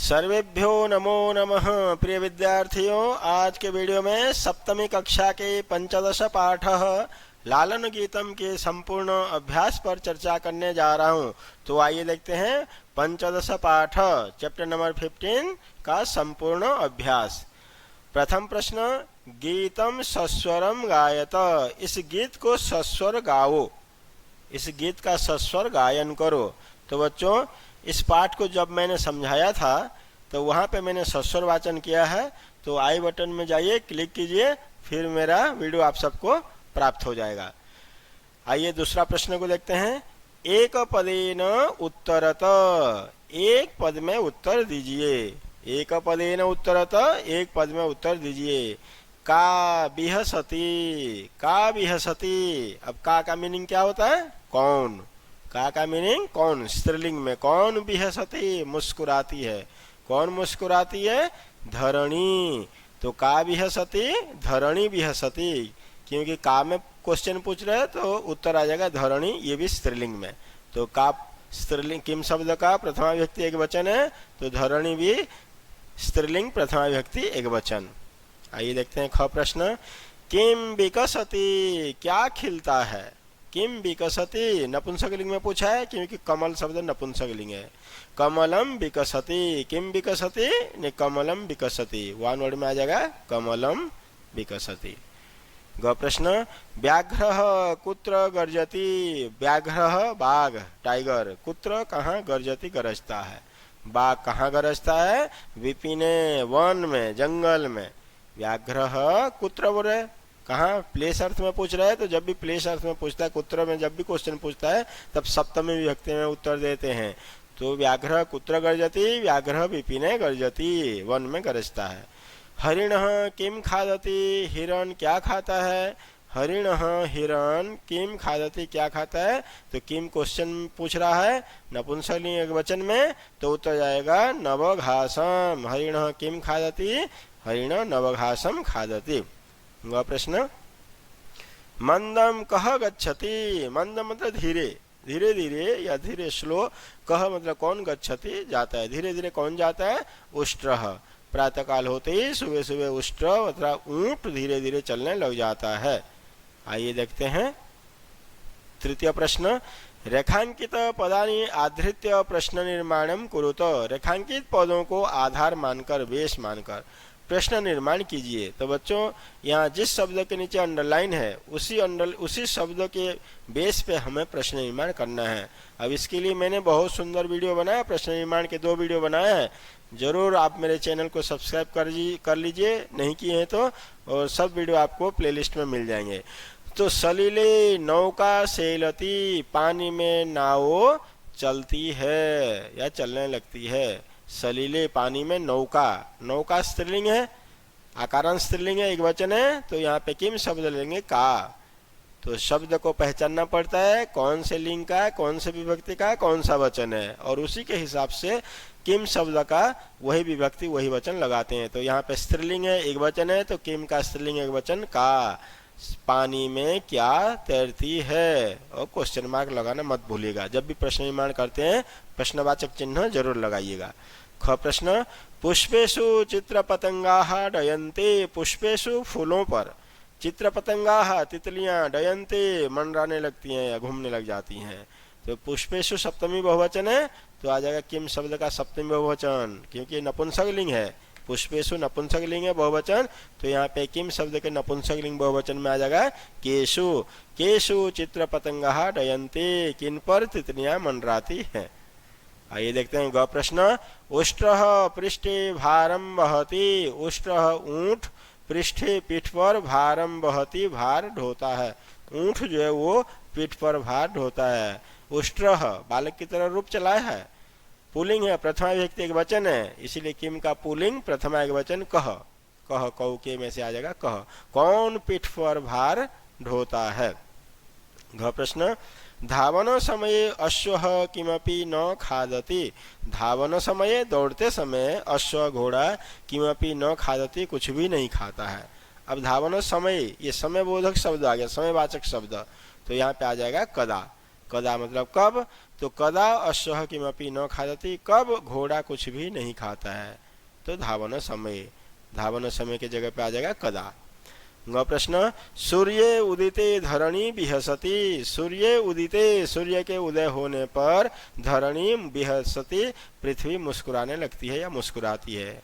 सर्वेभ्यो नमो नमः। प्रिय विद्यार्थियों, आज के वीडियो में सप्तमी कक्षा के पंचदश पाठ लालन गीतम के संपूर्ण अभ्यास पर चर्चा करने जा रहा हूं। तो आइए देखते हैं पंचदश पाठ चैप्टर नंबर 15 का संपूर्ण अभ्यास। प्रथम प्रश्न, गीतम सस्वरम गायत। इस गीत को सस्वर गाओ, इस गीत का सस्वर गायन करो। तो बच्चों, इस पाठ को जब मैंने समझाया था तो वहाँ पे मैंने सस्वर वाचन किया है। तो आई बटन में जाइए, क्लिक कीजिए, फिर मेरा वीडियो आप सबको प्राप्त हो जाएगा। आइए दूसरा प्रश्न को देखते हैं। एक पदेन उत्तरत, एक पद में उत्तर दीजिए। एक पदेन उत्तरत, एक पद में उत्तर दीजिए। का बिहसती, का बिहसती। अब का मीनिंग क्या होता है? कौन। का मीनिंग कौन, स्त्रीलिंग में। कौन बिहसती, मुस्कुराती है। कौन मुस्कुराती है? धरणी। तो का बिहसती, धरणी बिहसती। क्योंकि का में क्वेश्चन पूछ रहे हैं तो उत्तर आ जाएगा धरणी, ये भी स्त्रीलिंग में। तो का स्त्रीलिंग, किम शब्द का प्रथमा विभक्ति एक वचन है, तो धरणी भी स्त्रीलिंग प्रथमा विभक्ति एक वचन। आइए देखते हैं ख प्रश्न। किम विकसती, क्या खिलता है। किम विकसती नपुंसकलिंग में पूछा है, क्योंकि कमल शब्द नपुंसकलिंग है। कमलम विकसती, किम विकसती ने कमलम विकसती, वन वर्ड में आ जाएगा कमलम विकसती। ग प्रश्न, व्याघ्र कुत्र गर्जती। व्याघ्र बाघ, टाइगर। कुत्र कहाँ, गर्जती गरजता है। बाघ कहाँ गरजता है? विपिने, वन में, जंगल में। व्याघ्र कुत्र बोले, कहाँ, प्लेस अर्थ में पूछ रहा है। तो जब भी प्लेस अर्थ में पूछता है, कुत्र में जब भी क्वेश्चन पूछता है, तब सप्तमी विभक्ति में उत्तर देते हैं। तो व्याघ्र कुत्र गर्जती, व्याघ्र विपिने गर्जती, वन में गरजता है। हरिण किम खादती, हिरण क्या खाता है। हरिण हिरण किम खादती, क्या खाता है। तो किम क्वेश्चन पूछ रहा है नपुंसकलिंग एक वचन में, तो उत्तर जाएगा नवघासम। हरिण किम खादती, हरिण नवघासम खादती। प्रश्न, मंदम कह गच्छति। मंद मतलब धीरे, धीरे धीरे या धीरे स्लो। कह मतलब कौन, गच्छति जाता है, धीरे धीरे कौन जाता है। उष्ट्रः, प्रातः काल होते ही सुबह सुबह उष्ट्र मतलब ऊंट धीरे धीरे चलने लग जाता है। आइए देखते हैं तृतीय प्रश्न। रेखांकित पदानि आधृत्य प्रश्न निर्माणम कुरुत। रेखांकित पदों को आधार मानकर, बेस मानकर प्रश्न निर्माण कीजिए। तो बच्चों, यहाँ जिस शब्द के नीचे अंडरलाइन है उसी शब्द के बेस पे हमें प्रश्न निर्माण करना है। अब इसके लिए मैंने बहुत सुंदर वीडियो बनाया, प्रश्न निर्माण के 2 वीडियो बनाए हैं। जरूर आप मेरे चैनल को सब्सक्राइब कर लीजिए, नहीं किए हैं तो, और सब वीडियो आपको प्लेलिस्ट में मिल जाएंगे। तो सलीले नौका सेलती, पानी में नाव चलती है या चलने लगती है। सलीले पानी में नौका, नौका स्त्रीलिंग है, आकारांत स्त्रीलिंग है, एक वचन है। तो यहाँ पे किम शब्द लेंगे का। तो शब्द को पहचानना पड़ता है कौन से लिंग का है, कौन से विभक्ति का है, कौन सा वचन है, और उसी के हिसाब से किम शब्द का वही विभक्ति वही वचन लगाते हैं। तो यहाँ पे स्त्रीलिंग है, एक वचन है, तो किम का स्त्रीलिंग एक वचन का। पानी में क्या तैरती है, और क्वेश्चन मार्क लगाना मत भूलिएगा। जब भी प्रश्न निर्माण करते हैं प्रश्नवाचक चिन्ह जरूर लगाइएगा। ख प्रश्न, पुष्पेषु चित्र पतंगा डयन्ते। पुष्पेषु फूलों पर, चित्र पतंगा तितलियां, डयन्ते मंडराने लगती हैं या घूमने लग जाती हैं। तो पुष्पेषु सप्तमी बहुवचन है, तो आ जाएगा किम शब्द का सप्तमी बहुवचन, क्योंकि नपुंसकलिंग है। पुष्पेषु नपुंसकलिंग है बहुवचन, तो यहाँ पे किम शब्द के नपुंसकलिंग बहुवचन में आ जाएगा केशु। केशु चित्र पतंगा डयन्ते, किन पर तितलियां मंडराती हैं। आइए देखते हैं ग प्रश्न। उष्ट्रः पृष्ठे भारम वहति। उष्ट्रः ऊंट, पृष्ठे पीठ पर, भारम वहति भार ढोता है। ऊंट जो है वो पीठ पर भार ढोता है। उष्ट्रः बालक की तरह रूप चलाया है, पुलिंग है, प्रथमा विभक्ति एक वचन है, इसीलिए किम का पुलिंग प्रथमा एक वचन कह। कह कौ के में से आ जाएगा कह। कौन पीठ पर भार ढोता है। घ प्रश्न, धावन समय अश्व किमपि न खादति। धावन समय, दौड़ते समय, अश्व घोड़ा किमपि न खादति, कुछ भी नहीं खाता है। अब धावन समय, ये समय बोधक शब्द आ गया, समयवाचक शब्द, तो यहाँ पे आ जाएगा कदा। कदा मतलब कब, तो कदा अश्वः किमपि न खादति, कब घोड़ा कुछ भी नहीं खाता है, तो धावन समय, धावन समय की जगह पे आ जाएगा कदा। ग प्रश्न, सूर्य उदिते धरणी बिहसति, सूर्य उदिते, सूर्य के उदय होने पर धरणी बिहसति, पृथ्वी मुस्कुराने लगती है या मुस्कुराती है।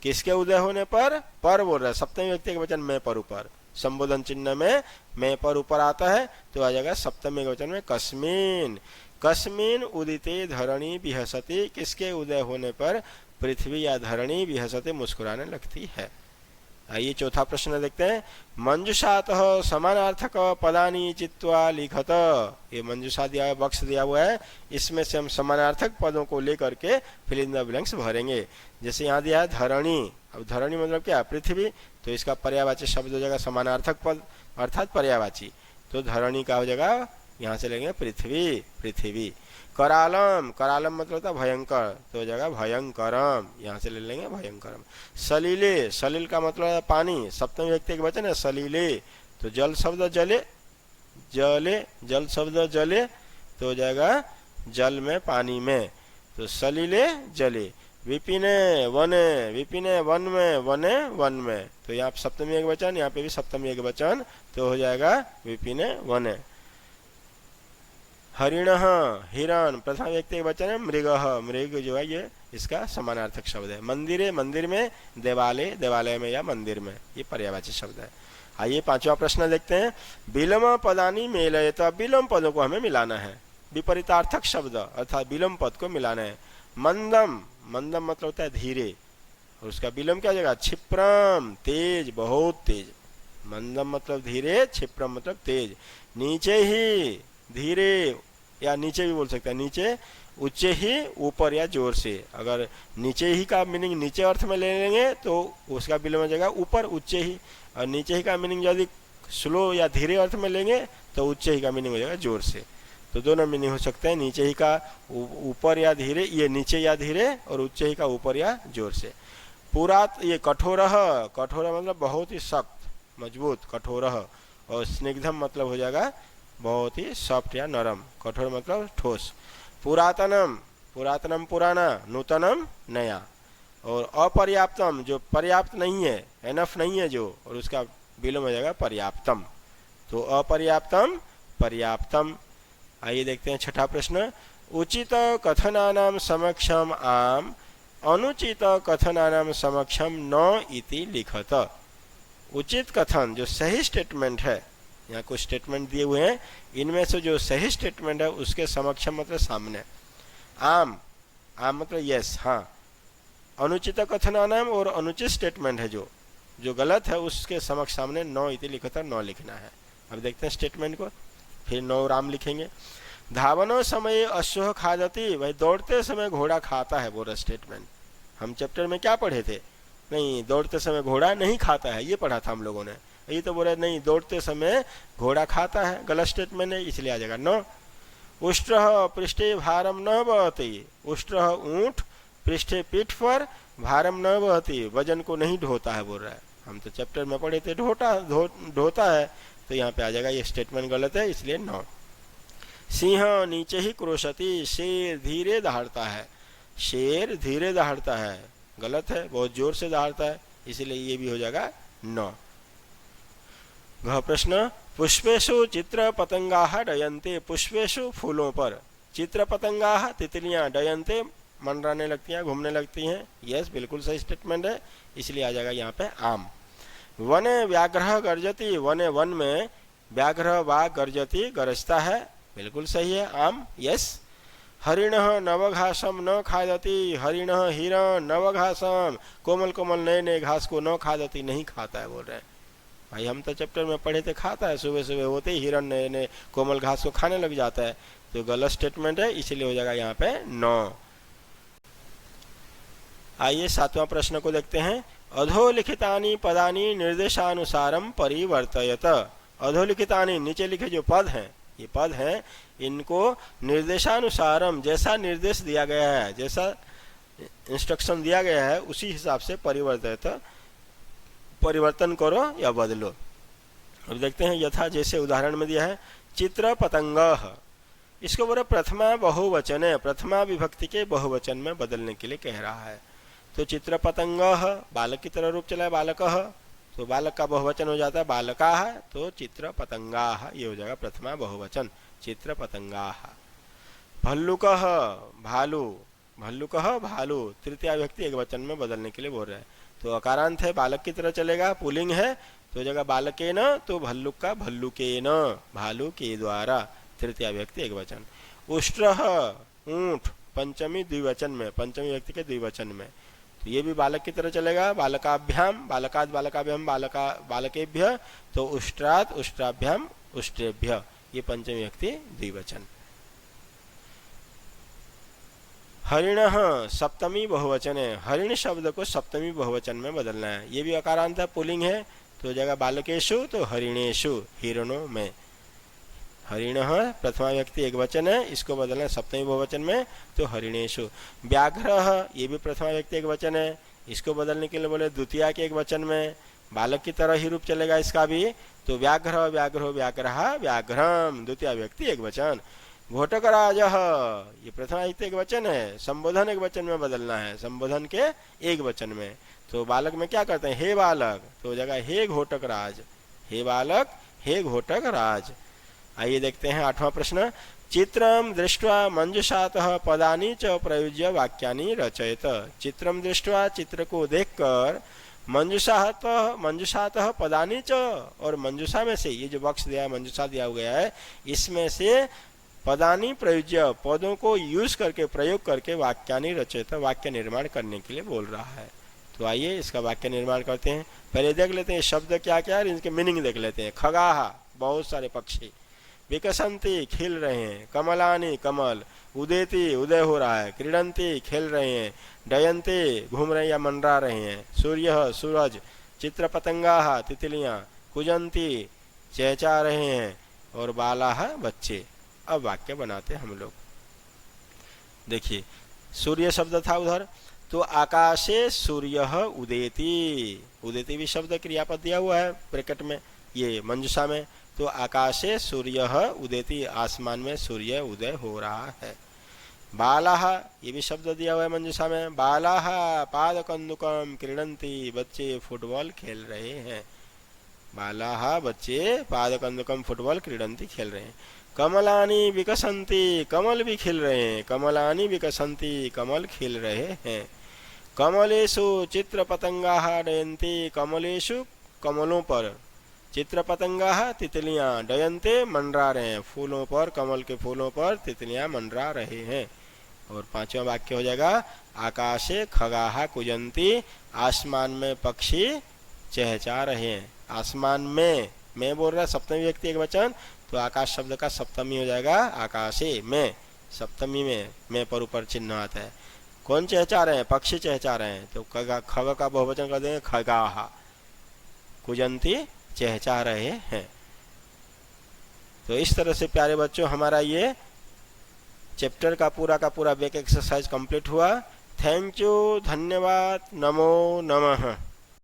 किसके उदय होने पर बोल रहा है, सप्तमी व्यक्ति के वचन में पर ऊपर, संबोधन चिन्ह में मैं पर ऊपर आता है तो आ जाएगा सप्तमी के वचन में कस्मिन, कस्मिन उदिते धरणी बिहसति, किसके उदय होने पर पृथ्वी या धरणी बिहसति मुस्कुराने लगती है। आइए चौथा प्रश्न देखते हैं, मंजुषातः समानार्थक पदानि चित्वा लिखत, ये मंजुषा दिया है, बक्स दिया हुआ है, इसमें से हम समानार्थक पदों को लेकर के फिल इन द ब्लैंक्स भरेंगे। जैसे यहाँ दिया है धरणी, अब धरणी मतलब क्या, पृथ्वी, तो इसका पर्यायवाची शब्द हो जाएगा समानार्थक पद अर्थात पर्यायवाची, तो धरणी का हो जाएगा, यहाँ से लेंगे पृथ्वी, पृथ्वी। करालम, करालम मतलब होता भयंकर, तो हो जाएगा भयंकरम, यहाँ से ले लेंगे भयंकरम। सलीले, सलील का मतलब है पानी, सप्तमी व्यक्ति के वचन है सलीले, तो जल शब्द जले, जले, जल शब्द जले, तो हो जाएगा जल में पानी में, तो सलीले जले। विपिने वने, विपिने वन में, वने वन में, तो यहाँ सप्तमी एक वचन, यहाँ पे भी सप्तमी एक वचन, तो हो जाएगा विपिने वने। हरिण, हिरण, प्रथम व्यक्ति वचन है मृग, मृग जो है ये इसका समानार्थक शब्द है। मंदिरे, मंदिर में, देवालय, देवालय में या मंदिर में, ये पर्यायवाची शब्द है। आइए पांचवा प्रश्न देखते हैं, विलम पदानी मेलयत, विलम पदों को हमें मिलाना है, विपरीतार्थक शब्द अर्थात विलम पद को मिलाना है। मंदम, मंदम मतलब होता है धीरे, और उसका विलम क्या जगह, क्षिप्रम, तेज, बहुत तेज, मंदम मतलब धीरे, क्षिप्रम मतलब तेज। नीचे ही, धीरे या नीचे भी बोल सकते हैं, नीचे, ऊंचे ही, ऊपर या जोर से, अगर नीचे ही का मीनिंग नीचे अर्थ में ले लेंगे तो उसका विलम हो जाएगा ऊपर, ऊंचे ही, और नीचे ही का मीनिंग यदि स्लो या धीरे अर्थ में लेंगे तो ऊंचे ही का मीनिंग हो जाएगा जोर से, तो दोनों मीनिंग हो सकते हैं, नीचे ही का ऊपर या धीरे, ये नीचे या धीरे, और ऊंचे ही का ऊपर या जोर से। पुरात, ये कठोर, कठोर मतलब बहुत ही सख्त, मजबूत, कठोर, और स्निग्धम मतलब हो जाएगा बहुत ही सॉफ्ट या नरम, कठोर मतलब ठोस। पुरातनम, पुरातनम पुराना, नूतनम नया, और अपर्याप्तम जो पर्याप्त नहीं है, एनफ नहीं है जो, और उसका विलोम हो जाएगा पर्याप्तम, तो अपर्याप्तम पर्याप्तम। आइए देखते हैं छठा प्रश्न, उचित कथनानाम समक्षम आम, अनुचित कथनानाम समक्षम न इति लिखत। उचित कथन जो सही स्टेटमेंट है, यहाँ कुछ स्टेटमेंट दिए हुए हैं, इनमें से जो सही स्टेटमेंट है उसके समक्षम मतलब सामने, आम, आम मतलब यस, हाँ, अनुचित कथनानाम और अनुचित स्टेटमेंट है जो गलत है उसके समक्ष सामने नौ इति लिखता, नौ लिखना है। अब देखते हैं स्टेटमेंट को, फिर नौ राम लिखेंगे। धावनो समय अश्व खादति, भाई दौड़ते समय घोड़ा खाता है, बोल रहा स्टेटमेंट। हम चैप्टर में क्या पढ़े थे, नहीं दौड़ते समय घोड़ा नहीं खाता है, ये पढ़ा था हम लोगों ने, ये तो बोला नहीं दौड़ते समय घोड़ा खाता है, गलत स्टेटमेंट है, इसलिए आ जाएगा न। उष्ट्रः पृष्ठे भारम न वहति, उष्ट्रः ऊंट, पृष्ठे पीठ पर, भारम न वहति वजन को नहीं ढोता है, बोल रहा है। हम तो चैप्टर में पढ़े थे ढोता है, तो यहाँ पे आ जाएगा ये स्टेटमेंट गलत है, इसलिए न। सिंह नीचे ही क्रोशति, शेर धीरे दहाड़ता है, शेर धीरे दहाड़ता है, गलत है, बहुत जोर से दहाड़ता है, इसलिए ये भी हो जाएगा न। घ प्रश्न, पुष्पेषु चित्र पतंगाः डयन्ते, पुष्पेषु फूलों पर, चित्र पतंगाः तितलियां, डयन्ते मंडराने लगती हैं, घूमने लगती हैं, यस बिल्कुल सही स्टेटमेंट है, इसलिए आ जाएगा यहाँ पे आम। वने व्याघ्र गर्जति, वने वन में व्याघ्र वा गर्जति गरजता है, बिल्कुल सही है, आम, यस। हरिण नवघासम न खादति, हरिण हिरण नवघासम, कोमल कोमल नए नए घास को न खादति नहीं खाता है, बोल रहे हैं। भाई हम तो चैप्टर में पढ़े थे खाता है, सुबह सुबह होते ही हिरण नए नए कोमल घास को खाने लग जाता है, तो गलत स्टेटमेंट है, इसलिए हो जाएगा यहाँ पे 9। आइए सातवां प्रश्न को देखते हैं। अधोलिखितानि पदानि निर्देशानुसारम परिवर्तयत, अधोलिखितानि नीचे लिखे जो पद हैं, ये पद हैं, इनको निर्देशानुसारम जैसा निर्देश दिया गया है, जैसा इंस्ट्रक्शन दिया गया है उसी हिसाब से परिवर्तित, परिवर्तन करो या बदलो। अब देखते हैं यथा, जैसे उदाहरण में दिया है चित्र पतंग, इसको बोले प्रथमा बहुवचन है, प्रथमा विभक्ति के बहुवचन में बदलने के लिए कह रहा है। तो चित्र पतंग बालक की तरह रूप चला है बालक, तो बालक का बहुवचन हो जाता है बालका, तो चित्र पतंगा, ये हो जाएगा प्रथमा बहुवचन चित्र पतंगा। भल्लुक भालू, भल्लुक भालू तृतीया व्यक्ति एक वचन में बदलने के लिए बोल रहे हैं। तो अकारांत है बालक की तरह चलेगा, पुलिंग है तो जगह बालके न तो भल्लुक का भल्लुके न, भालू के द्वारा तृतीया व्यक्ति एक वचन। उष्ट्र ऊंट पंचमी द्विवचन में, पंचमी व्यक्ति के द्विवचन में, तो ये भी बालक की तरह चलेगा बालकाभ्याम, बालकाद बालकाभ्याम बालका बालकेभ्य, तो उष्ट्रात उष्ट्राभ्याम उष्ट्रेभ्य, ये पंचमी व्यक्ति द्विवचन। हरिण सप्तमी बहुवचन है, हरिण शब्द को सप्तमी बहुवचन में बदलना है। ये भी अकारांत पुलिंग है तो जगह बालकेशु तो हरिणेशु, हिरणों में। हरिण प्रथमा व्यक्ति एक वचन है, इसको बदलना है सप्तमी बहुवचन में तो हरिणेशु। व्याघ्र ये भी प्रथमा व्यक्ति एक वचन है, इसको बदलने के लिए बोले द्वितीया के एक वचन में, बालक की तरह ही रूप चलेगा इसका भी, तो व्याघ्र व्याघ्रो व्याघ्र व्याघ्रम द्वितीया व्यक्ति एक वचन। घोटकराज ये प्रथमा व्यक्ति एक वचन है, संबोधन एक वचन में बदलना है, संबोधन के एक वचन में। तो बालक में क्या करते हैं हे बालक, तो जगह हे घोटक राज, हे बालक हे घोटक राज। आइए देखते हैं 8वां प्रश्न। चित्रम दृष्ट्वा मंजुषातः पदानि च प्रयुज्य वाक्यानि रचयत। चित्रम दृष्ट्वा चित्र को देखकर मंजुषातः पदानि च, और मंजुषा में से ये जो बॉक्स दिया है मंजुषा दिया गया है इसमें से पदानि प्रयुज्य पदों को यूज करके प्रयोग करके वाक्यानि रचयत वाक्य निर्माण करने के लिए बोल रहा है। तो आइए इसका वाक्य निर्माण करते हैं। पहले देख लेते हैं शब्द क्या क्या है, इनके मीनिंग देख लेते हैं। खगाहा बहुत सारे पक्षी, विकसंती खिल रहे हैं, कमलानी कमल, उदेती उदय हो रहा है, क्रीडंती खेल रहे हैं, डयंती घूम रहे या मंडरा रहे हैं, सूर्य सूरज, चित्र पतंगा तितलियां, कुजंती चहचा रहे हैं, और बालाह बच्चे। अब वाक्य बनाते हम लोग। देखिए सूर्य शब्द था उधर, तो आकाशे सूर्य उदेति, उदेति भी शब्द क्रियापद दिया हुआ है ब्रैकेट में ये मंजुषा में, तो आकाशे सूर्य उदेति आसमान में सूर्य उदय हो रहा है। बालाह ये भी शब्द दिया हुआ है मंजुषा में, बालाह पादकंदुकम क्रीडंती बच्चे फुटबॉल खेल रहे हैं, बालाह बच्चे पादकंदुकम फुटबॉल क्रीडंती खेल रहे हैं। कमलानी विकसंती कमल भी खिल रहे हैं, कमलानी विकसंती कमल खिल रहे हैं। कमलेषु चित्र पतंगा डयंती कमलेषु कमलों पर, चित्र पतंगा तितलियां, डयंते मंडरा रहे हैं, फूलों पर कमल के फूलों पर तितलियां मंडरा रहे हैं। और 5वां वाक्य हो जाएगा आकाशे खगाहा कुजंती, आसमान में पक्षी चहचा रहे हैं। आसमान में मैं बोल रहा सप्तमी व्यक्ति एक वचन, तो आकाश शब्द का सप्तमी हो जाएगा आकाशे में, सप्तमी में मैं पर ऊपर चिन्ह आता है। कौन चहचा रहे हैं, पक्षी चहचा रहे हैं, तो खग का बहुवचन कर देंगे खगाहा, कुजंती चहचा रहे हैं। तो इस तरह से प्यारे बच्चों हमारा ये चैप्टर का पूरा बेक एक्सरसाइज कंप्लीट हुआ। थैंक यू, धन्यवाद, नमो नमः।